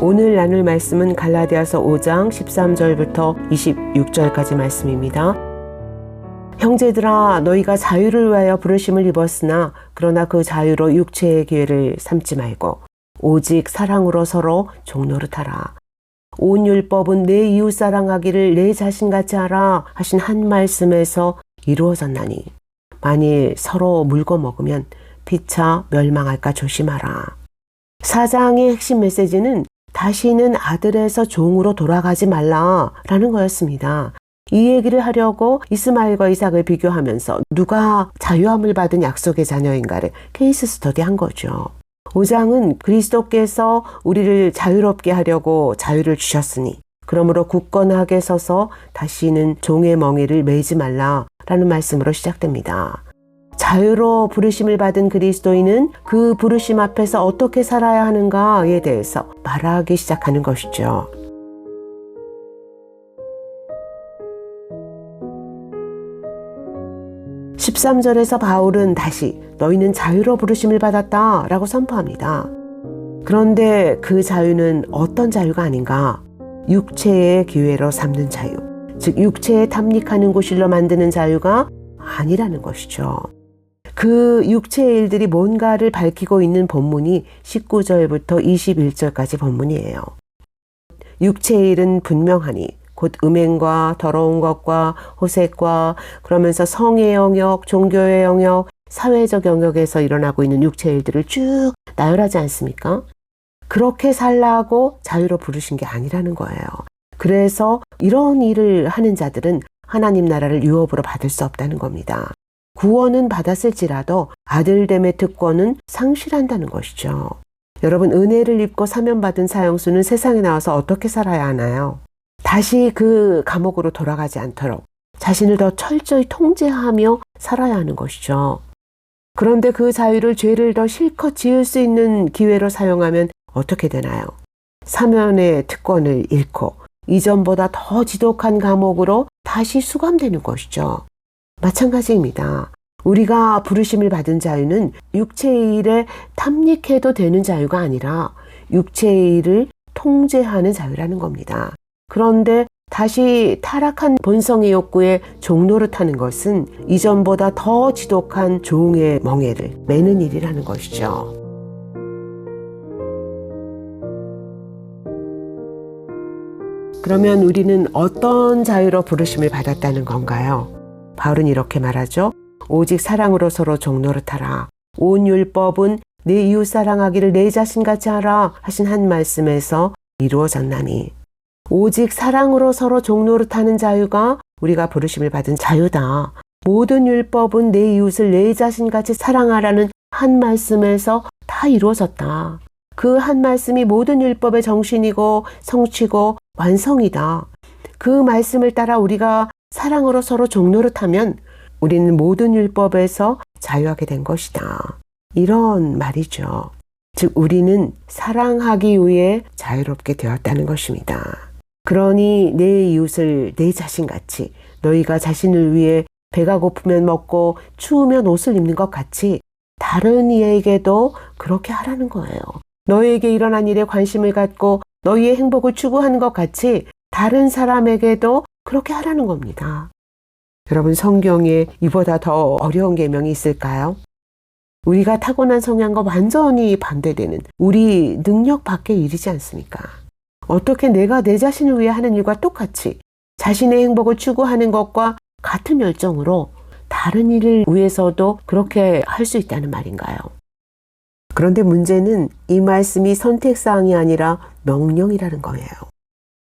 오늘 나눌 말씀은 갈라디아서 5장 13절부터 26절까지 말씀입니다. 형제들아, 너희가 자유를 위하여 부르심을 입었으나 그러나 그 자유로 육체의 기회를 삼지 말고 오직 사랑으로 서로 종노릇하라. 온 율법은 내 이웃 사랑하기를 내 자신같이 하라 하신 한 말씀에서 이루어졌나니 만일 서로 물고 먹으면 피차 멸망할까 조심하라. 4장의 핵심 메시지는 다시는 아들에서 종으로 돌아가지 말라라는 거였습니다. 이 얘기를 하려고 이스마엘과 이삭을 비교하면서 누가 자유함을 받은 약속의 자녀인가를 케이스 스터디한 거죠. 5장은 그리스도께서 우리를 자유롭게 하려고 자유를 주셨으니 그러므로 굳건하게 서서 다시는 종의 멍에를 매지 말라라는 말씀으로 시작됩니다. 자유로 부르심을 받은 그리스도인은 그 부르심 앞에서 어떻게 살아야 하는가에 대해서 말하기 시작하는 것이죠. (13절에서) 바울은 다시 너희는 자유로 부르심을 받았다 라고 선포합니다. 그런데 그 자유는 어떤 자유가 아닌가? 육체의 기회로 삼는 자유, 즉 육체에 탐닉하는 구실로 만드는 자유가 아니라는 것이죠. 그 육체의 일들이 뭔가를 밝히고 있는 본문이 19절부터 21절까지 본문이에요. 육체의 일은 분명하니 곧 음행과 더러운 것과 호색과 그러면서 성의 영역, 종교의 영역, 사회적 영역에서 일어나고 있는 육체의 일들을 쭉 나열하지 않습니까? 그렇게 살라고 자유로 부르신 게 아니라는 거예요. 그래서 이런 일을 하는 자들은 하나님 나라를 유업으로 받을 수 없다는 겁니다. 구원은 받았을지라도 아들됨의 특권은 상실한다는 것이죠. 여러분, 은혜를 입고 사면받은 사형수는 세상에 나와서 어떻게 살아야 하나요? 다시 그 감옥으로 돌아가지 않도록 자신을 더 철저히 통제하며 살아야 하는 것이죠. 그런데 그 자유를 죄를 더 실컷 지을 수 있는 기회로 사용하면 어떻게 되나요? 사면의 특권을 잃고 이전보다 더 지독한 감옥으로 다시 수감되는 것이죠. 마찬가지입니다. 우리가 부르심을 받은 자유는 육체의 일에 탐닉해도 되는 자유가 아니라 육체의 일을 통제하는 자유라는 겁니다. 그런데 다시 타락한 본성의 욕구에 종노릇하는 것은 이전보다 더 지독한 종의 멍에를 매는 일이라는 것이죠. 그러면 우리는 어떤 자유로 부르심을 받았다는 건가요? 바울은 이렇게 말하죠. 오직 사랑으로 서로 종노릇하라. 온 율법은 내 이웃 사랑하기를 내 자신같이 하라 하신 한 말씀에서 이루어졌나니 오직 사랑으로 서로 종노릇하는 자유가 우리가 부르심을 받은 자유다. 모든 율법은 내 이웃을 내 자신같이 사랑하라는 한 말씀에서 다 이루어졌다. 그 한 말씀이 모든 율법의 정신이고 성취고 완성이다. 그 말씀을 따라 우리가 사랑으로 서로 종노릇하면 우리는 모든 율법에서 자유하게 된 것이다. 이런 말이죠. 즉 우리는 사랑하기 위해 자유롭게 되었다는 것입니다. 그러니 내 이웃을 내 자신같이 너희가 자신을 위해 배가 고프면 먹고 추우면 옷을 입는 것 같이 다른 이에게도 그렇게 하라는 거예요. 너희에게 일어난 일에 관심을 갖고 너희의 행복을 추구하는 것 같이 다른 사람에게도 그렇게 하라는 겁니다. 여러분, 성경에 이보다 더 어려운 계명이 있을까요? 우리가 타고난 성향과 완전히 반대되는 우리 능력 밖의 일이지 않습니까? 어떻게 내가 내 자신을 위해 하는 일과 똑같이 자신의 행복을 추구하는 것과 같은 열정으로 다른 일을 위해서도 그렇게 할 수 있다는 말인가요? 그런데 문제는 이 말씀이 선택사항이 아니라 명령이라는 거예요.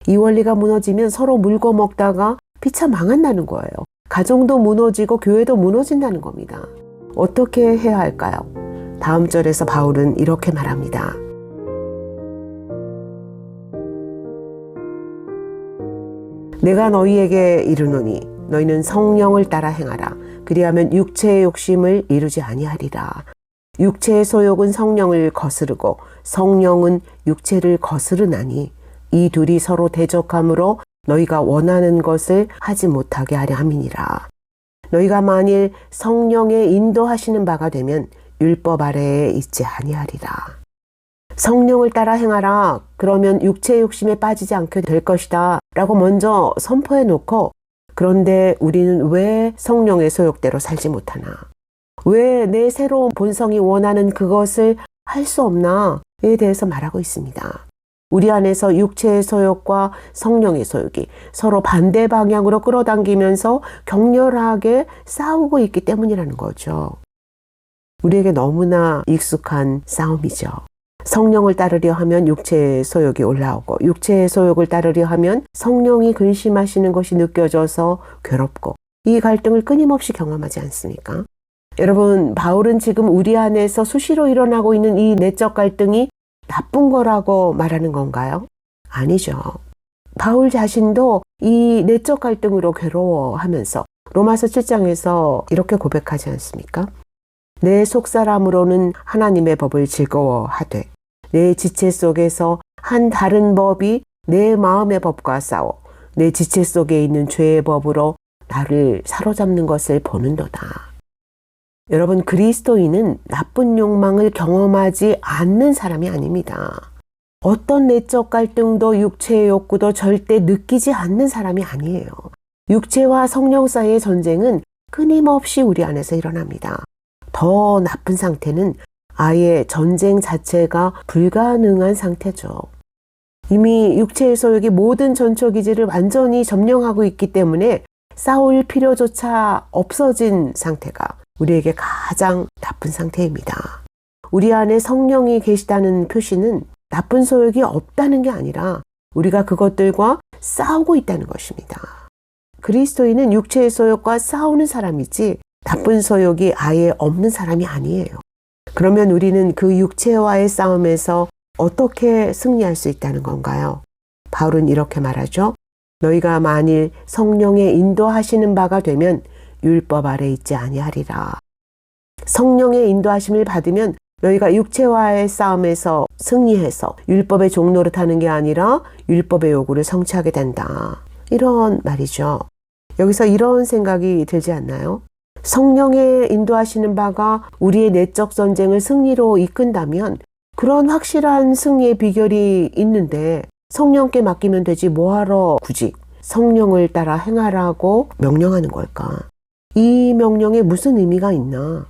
이 원리가 무너지면 서로 물고 먹다가 피차 망한다는 거예요. 가정도 무너지고 교회도 무너진다는 겁니다. 어떻게 해야 할까요? 다음 절에서 바울은 이렇게 말합니다. 내가 너희에게 이르노니 너희는 성령을 따라 행하라. 그리하면 육체의 욕심을 이루지 아니하리라. 육체의 소욕은 성령을 거스르고 성령은 육체를 거스르나니 이 둘이 서로 대적함으로 너희가 원하는 것을 하지 못하게 하려 함이니라. 너희가 만일 성령의 인도하시는 바가 되면 율법 아래에 있지 아니하리라. 성령을 따라 행하라. 그러면 육체의 욕심에 빠지지 않게 될 것이다. 라고 먼저 선포해 놓고, 그런데 우리는 왜 성령의 소욕대로 살지 못하나? 왜 내 새로운 본성이 원하는 그것을 할 수 없나?에 대해서 말하고 있습니다. 우리 안에서 육체의 소욕과 성령의 소욕이 서로 반대 방향으로 끌어당기면서 격렬하게 싸우고 있기 때문이라는 거죠. 우리에게 너무나 익숙한 싸움이죠. 성령을 따르려 하면 육체의 소욕이 올라오고, 육체의 소욕을 따르려 하면 성령이 근심하시는 것이 느껴져서 괴롭고, 이 갈등을 끊임없이 경험하지 않습니까? 여러분, 바울은 지금 우리 안에서 수시로 일어나고 있는 이 내적 갈등이 나쁜 거라고 말하는 건가요? 아니죠. 바울 자신도 이 내적 갈등으로 괴로워하면서 로마서 7장에서 이렇게 고백하지 않습니까? 내 속사람으로는 하나님의 법을 즐거워하되 내 지체 속에서 한 다른 법이 내 마음의 법과 싸워 내 지체 속에 있는 죄의 법으로 나를 사로잡는 것을 보는도다. 여러분, 그리스도인은 나쁜 욕망을 경험하지 않는 사람이 아닙니다. 어떤 내적 갈등도 육체의 욕구도 절대 느끼지 않는 사람이 아니에요. 육체와 성령 사이의 전쟁은 끊임없이 우리 안에서 일어납니다. 더 나쁜 상태는 아예 전쟁 자체가 불가능한 상태죠. 이미 육체의 소욕이 모든 전초기지를 완전히 점령하고 있기 때문에 싸울 필요조차 없어진 상태가 우리에게 가장 나쁜 상태입니다. 우리 안에 성령이 계시다는 표시는 나쁜 소욕이 없다는 게 아니라 우리가 그것들과 싸우고 있다는 것입니다. 그리스도인은 육체의 소욕과 싸우는 사람이지 나쁜 소욕이 아예 없는 사람이 아니에요. 그러면 우리는 그 육체와의 싸움에서 어떻게 승리할 수 있다는 건가요? 바울은 이렇게 말하죠. 너희가 만일 성령의 인도하시는 바가 되면 율법 아래 있지 아니하리라. 성령의 인도하심을 받으면 너희가 육체와의 싸움에서 승리해서 율법의 종노릇 하는 게 아니라 율법의 요구를 성취하게 된다. 이런 말이죠. 여기서 이런 생각이 들지 않나요? 성령의 인도하시는 바가 우리의 내적 전쟁을 승리로 이끈다면 그런 확실한 승리의 비결이 있는데 성령께 맡기면 되지 뭐하러 굳이 성령을 따라 행하라고 명령하는 걸까? 이 명령에 무슨 의미가 있나?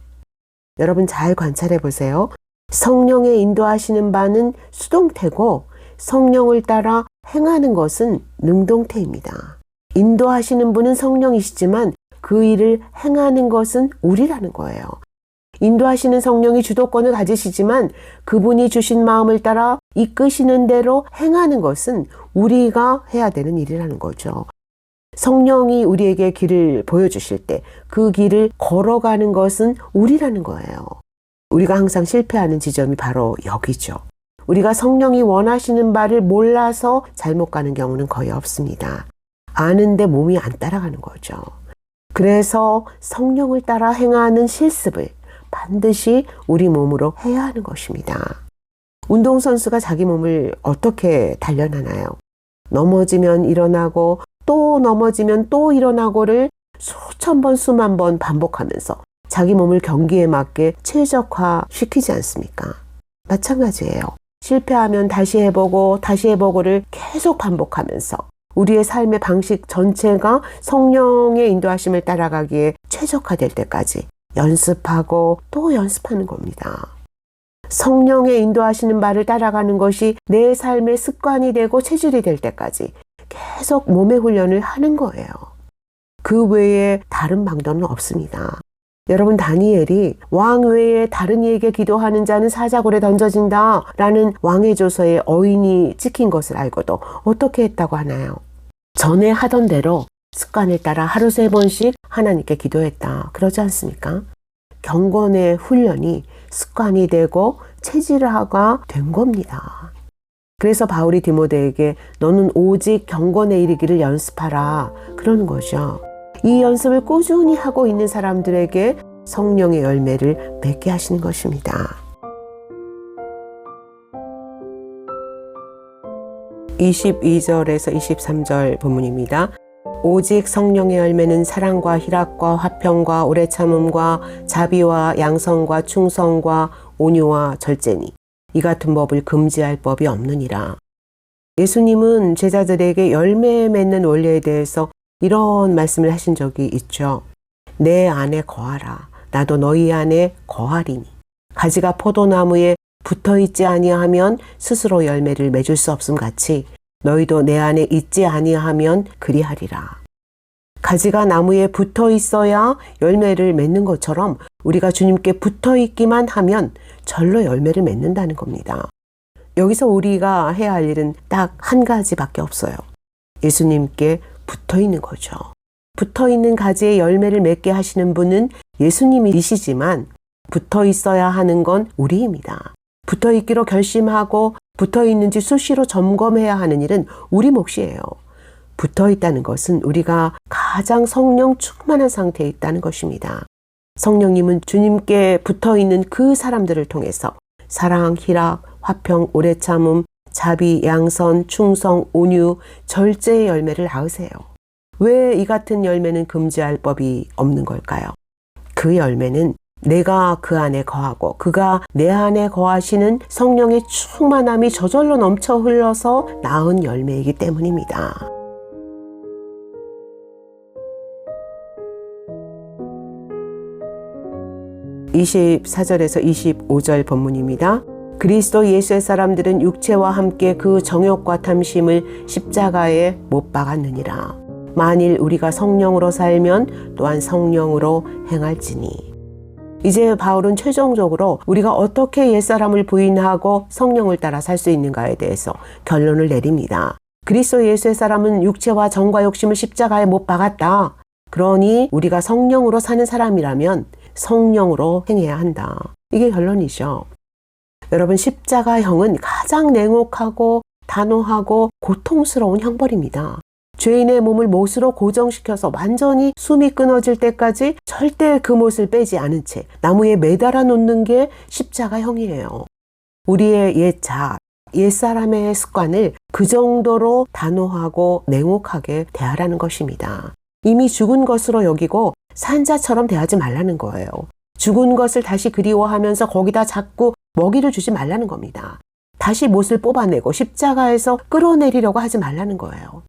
여러분 잘 관찰해 보세요. 성령의 인도하시는 바는 수동태고 성령을 따라 행하는 것은 능동태입니다. 인도하시는 분은 성령이시지만 그 일을 행하는 것은 우리라는 거예요. 인도하시는 성령이 주도권을 가지시지만 그분이 주신 마음을 따라 이끄시는 대로 행하는 것은 우리가 해야 되는 일이라는 거죠. 성령이 우리에게 길을 보여주실 때 그 길을 걸어가는 것은 우리라는 거예요. 우리가 항상 실패하는 지점이 바로 여기죠. 우리가 성령이 원하시는 바를 몰라서 잘못 가는 경우는 거의 없습니다. 아는데 몸이 안 따라가는 거죠. 그래서 성령을 따라 행하는 실습을 반드시 우리 몸으로 해야 하는 것입니다. 운동선수가 자기 몸을 어떻게 단련하나요? 넘어지면 일어나고 또 넘어지면 또 일어나고를 수천 번 수만 번 반복하면서 자기 몸을 경기에 맞게 최적화시키지 않습니까? 마찬가지예요. 실패하면 다시 해보고 다시 해보고를 계속 반복하면서 우리의 삶의 방식 전체가 성령의 인도하심을 따라가기에 최적화될 때까지 연습하고 또 연습하는 겁니다. 성령의 인도하시는 바를 따라가는 것이 내 삶의 습관이 되고 체질이 될 때까지 계속 몸의 훈련을 하는 거예요. 그 외에 다른 방도는 없습니다. 여러분, 다니엘이 왕 외에 다른 이에게 기도하는 자는 사자굴에 던져진다 라는 왕의 조서에 어인이 찍힌 것을 알고도 어떻게 했다고 하나요? 전에 하던 대로 습관을 따라 하루 3번씩 하나님께 기도했다. 그러지 않습니까? 경건의 훈련이 습관이 되고 체질화가 된 겁니다. 그래서 바울이 디모데에게 너는 오직 경건에 이르기를 연습하라 그러는 거죠. 이 연습을 꾸준히 하고 있는 사람들에게 성령의 열매를 맺게 하시는 것입니다. 22절에서 23절 본문입니다. 오직 성령의 열매는 사랑과 희락과 화평과 오래 참음과 자비와 양성과 충성과 온유와 절제니 이 같은 법을 금지할 법이 없느니라. 예수님은 제자들에게 열매 맺는 원리에 대해서 이런 말씀을 하신 적이 있죠. 내 안에 거하라. 나도 너희 안에 거하리니. 가지가 포도나무에 붙어있지 아니하면 스스로 열매를 맺을 수 없음 같이 너희도 내 안에 있지 아니하면 그리하리라. 가지가 나무에 붙어 있어야 열매를 맺는 것처럼 우리가 주님께 붙어 있기만 하면 절로 열매를 맺는다는 겁니다. 여기서 우리가 해야 할 일은 딱 한 가지밖에 없어요. 예수님께 붙어 있는 거죠. 붙어 있는 가지에 열매를 맺게 하시는 분은 예수님이시지만 붙어 있어야 하는 건 우리입니다. 붙어 있기로 결심하고 붙어 있는지 수시로 점검해야 하는 일은 우리 몫이에요. 붙어 있다는 것은 우리가 가장 성령 충만한 상태에 있다는 것입니다. 성령님은 주님께 붙어 있는 그 사람들을 통해서 사랑, 희락, 화평, 오래 참음, 자비, 양선, 충성, 온유, 절제의 열매를 낳으세요. 왜 이 같은 열매는 금지할 법이 없는 걸까요? 그 열매는 내가 그 안에 거하고 그가 내 안에 거하시는 성령의 충만함이 저절로 넘쳐 흘러서 낳은 열매이기 때문입니다. (24절에서 25절) 본문입니다. 그리스도 예수의 사람들은 육체와 함께 그 정욕과 탐심을 십자가에 못 박았느니라. 만일 우리가 성령으로 살면 또한 성령으로 행할지니. 이제 바울은 최종적으로 우리가 어떻게 옛사람을 부인하고 성령을 따라 살 수 있는가에 대해서 결론을 내립니다. 그리스도 예수의 사람은 육체와 정과 욕심을 십자가에 못 박았다. 그러니 우리가 성령으로 사는 사람이라면 성령으로 행해야 한다. 이게 결론이죠. 여러분, 십자가형은 가장 냉혹하고 단호하고 고통스러운 형벌입니다. 죄인의 몸을 못으로 고정시켜서 완전히 숨이 끊어질 때까지 절대 그 못을 빼지 않은 채 나무에 매달아 놓는 게 십자가형이에요. 우리의 옛사람의 습관을 그 정도로 단호하고 냉혹하게 대하라는 것입니다. 이미 죽은 것으로 여기고 산자처럼 대하지 말라는 거예요. 죽은 것을 다시 그리워하면서 거기다 자꾸 먹이를 주지 말라는 겁니다. 다시 못을 뽑아내고 십자가에서 끌어내리려고 하지 말라는 거예요.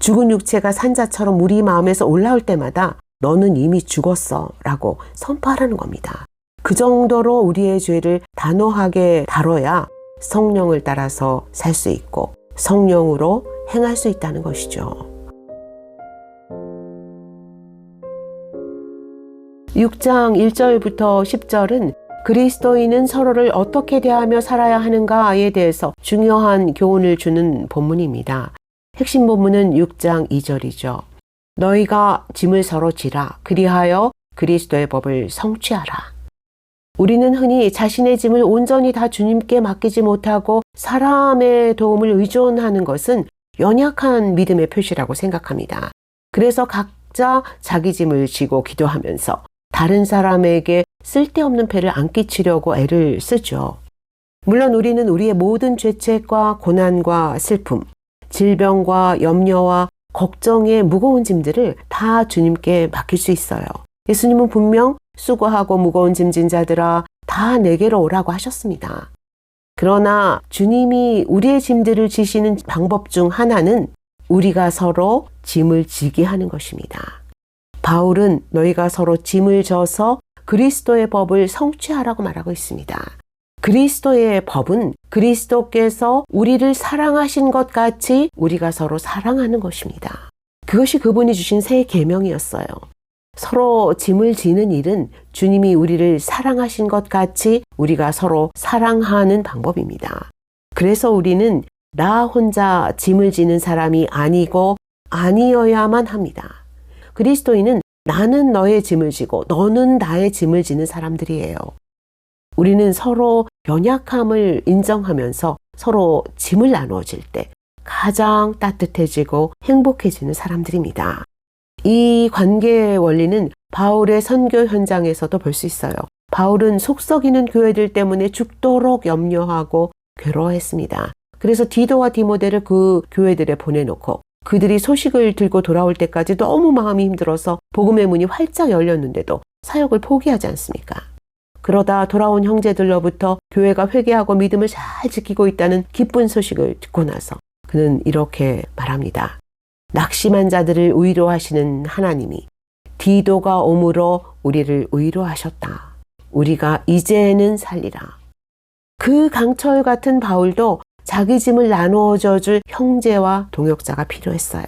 죽은 육체가 산자처럼 우리 마음에서 올라올 때마다 너는 이미 죽었어 라고 선포하라는 겁니다. 그 정도로 우리의 죄를 단호하게 다뤄야 성령을 따라서 살 수 있고 성령으로 행할 수 있다는 것이죠. 6장 1절부터 10절은 그리스도인은 서로를 어떻게 대하며 살아야 하는가에 대해서 중요한 교훈을 주는 본문입니다. 핵심 본문은 6장 2절이죠. 너희가 짐을 서로 지라 그리하여 그리스도의 법을 성취하라. 우리는 흔히 자신의 짐을 온전히 다 주님께 맡기지 못하고 사람의 도움을 의존하는 것은 연약한 믿음의 표시라고 생각합니다. 그래서 각자 자기 짐을 지고 기도하면서 다른 사람에게 쓸데없는 폐를 안 끼치려고 애를 쓰죠. 물론 우리는 우리의 모든 죄책과 고난과 슬픔, 질병과 염려와 걱정의 무거운 짐들을 다 주님께 맡길 수 있어요. 예수님은 분명 수고하고 무거운 짐진 자들아 다 내게로 오라고 하셨습니다. 그러나 주님이 우리의 짐들을 지시는 방법 중 하나는 우리가 서로 짐을 지게 하는 것입니다. 바울은 너희가 서로 짐을 져서 그리스도의 법을 성취하라고 말하고 있습니다. 그리스도의 법은 그리스도께서 우리를 사랑하신 것 같이 우리가 서로 사랑하는 것입니다. 그것이 그분이 주신 새 계명이었어요. 서로 짐을 지는 일은 주님이 우리를 사랑하신 것 같이 우리가 서로 사랑하는 방법입니다. 그래서 우리는 나 혼자 짐을 지는 사람이 아니고 아니어야만 합니다. 그리스도인은 나는 너의 짐을 지고 너는 나의 짐을 지는 사람들이에요. 우리는 서로 연약함을 인정하면서 서로 짐을 나누어질 때 가장 따뜻해지고 행복해지는 사람들입니다. 이 관계의 원리는 바울의 선교 현장에서도 볼 수 있어요. 바울은 속 썩이는 교회들 때문에 죽도록 염려하고 괴로워했습니다. 그래서 디도와 디모데를 그 교회들에 보내놓고 그들이 소식을 들고 돌아올 때까지 너무 마음이 힘들어서 복음의 문이 활짝 열렸는데도 사역을 포기하지 않습니까? 그러다 돌아온 형제들로부터 교회가 회개하고 믿음을 잘 지키고 있다는 기쁜 소식을 듣고 나서 그는 이렇게 말합니다. 낙심한 자들을 위로하시는 하나님이 디도가 오므로 우리를 위로하셨다. 우리가 이제는 살리라. 그 강철 같은 바울도 자기 짐을 나누어 져줄 형제와 동역자가 필요했어요.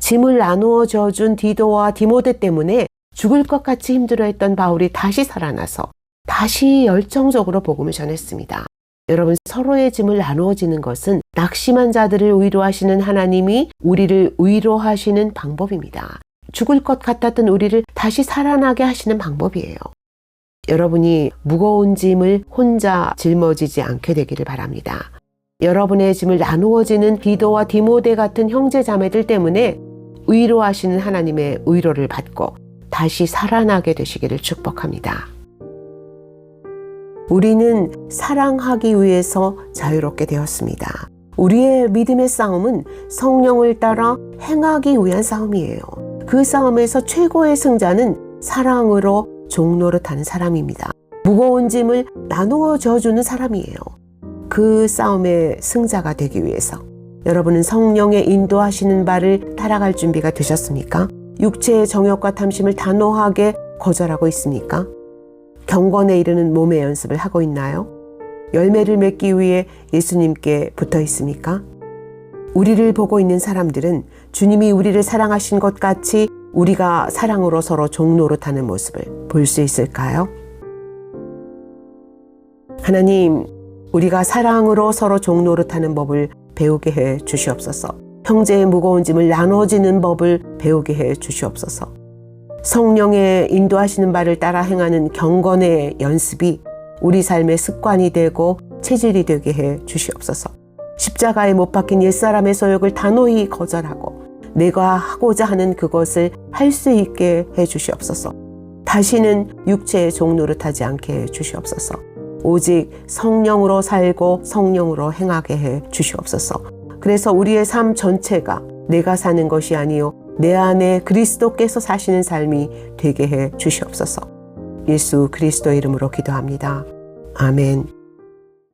짐을 나누어 져준 디도와 디모데 때문에 죽을 것 같이 힘들어했던 바울이 다시 살아나서 다시 열정적으로 복음을 전했습니다. 여러분, 서로의 짐을 나누어지는 것은 낙심한 자들을 위로하시는 하나님이 우리를 위로하시는 방법입니다. 죽을 것 같았던 우리를 다시 살아나게 하시는 방법이에요. 여러분이 무거운 짐을 혼자 짊어지지 않게 되기를 바랍니다. 여러분의 짐을 나누어지는 디도와 디모데 같은 형제 자매들 때문에 위로하시는 하나님의 위로를 받고 다시 살아나게 되시기를 축복합니다. 우리는 사랑하기 위해서 자유롭게 되었습니다. 우리의 믿음의 싸움은 성령을 따라 행하기 위한 싸움이에요. 그 싸움에서 최고의 승자는 사랑으로 종노릇하는 사람입니다. 무거운 짐을 나누어 져주는 사람이에요. 그 싸움의 승자가 되기 위해서 여러분은 성령의 인도하시는 바를 따라갈 준비가 되셨습니까? 육체의 정욕과 탐심을 단호하게 거절하고 있습니까? 경건에 이르는 몸의 연습을 하고 있나요? 열매를 맺기 위해 예수님께 붙어 있습니까? 우리를 보고 있는 사람들은 주님이 우리를 사랑하신 것 같이 우리가 사랑으로 서로 종노릇하는 모습을 볼 수 있을까요? 하나님, 우리가 사랑으로 서로 종노릇하는 법을 배우게 해 주시옵소서. 형제의 무거운 짐을 나눠지는 법을 배우게 해 주시옵소서. 성령의 인도하시는 바를 따라 행하는 경건의 연습이 우리 삶의 습관이 되고 체질이 되게 해 주시옵소서. 십자가에 못 박힌 옛사람의 소욕을 단호히 거절하고 내가 하고자 하는 그것을 할 수 있게 해 주시옵소서. 다시는 육체의 종노릇하지 않게 해 주시옵소서. 오직 성령으로 살고 성령으로 행하게 해 주시옵소서. 그래서 우리의 삶 전체가 내가 사는 것이 아니요 내 안에 그리스도께서 사시는 삶이 되게 해 주시옵소서. 예수 그리스도의 이름으로 기도합니다. 아멘.